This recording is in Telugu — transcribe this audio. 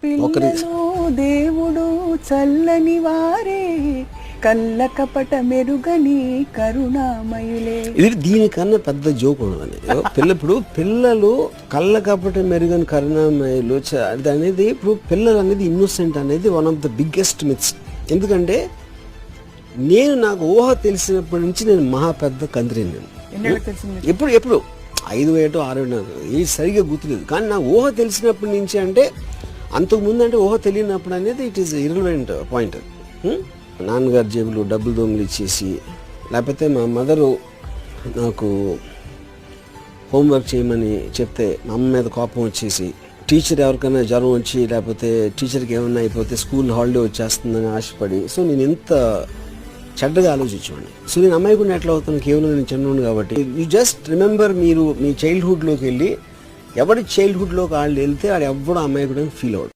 పిల్లలు దేవుడు చల్లని వారే, కళ్ళ కపట మెరుగని కరుణామయులే. ఇది దీనికన్నా పెద్ద జోక్ ఉండదని. ఇప్పుడు పిల్లలు కళ్ళ కపట మెరుగని కరుణామయులు అనేది, ఇప్పుడు పిల్లలు అనేది ఇన్నోసెంట్ అనేది one of the biggest myths. ఎందుకంటే నాకు ఊహ తెలిసినప్పటి నుంచి నేను మహా పెద్ద కంత్రి. నేను ఎప్పుడు 5 ఏటో 6 నాకు ఇది సరిగ్గా గుర్తులేదు, కానీ నాకు ఊహ తెలిసినప్పటి నుంచి, అంటే అంతకుముందు అంటే ఊహ తెలియనప్పుడు అనేది ఇట్ ఈస్ ఇర్రెలవెంట్ పాయింట్. నాన్నగారు జేబులు డబ్బులు దొంగలు ఇచ్చేసి, లేకపోతే మా మదరు నాకు హోంవర్క్ చేయమని చెప్తే మా అమ్మ మీద కోపం వచ్చేసి, టీచర్ ఎవరికైనా జ్వరం వచ్చి లేకపోతే టీచర్కి ఏమన్నా అయిపోతే స్కూల్ హాలిడే వచ్చేస్తుందని ఆశపడి, సో నేను ఎంత చెడ్డగా ఆలోచించేవాడిని. సో నేను అమ్మాయి కూడా ఎట్లా అవుతాను, కేవలం నేను చిన్నవాడిని కాబట్టి. యూ జస్ట్ రిమెంబర్, మీరు మీ చైల్డ్హుడ్లోకి వెళ్ళి ఎవరి చైల్డ్హుడ్లోకి వాళ్ళు వెళ్తే వాడు ఎవ్వడూ అమ్మాయి కూడా ఫీల్ అవ్వడు.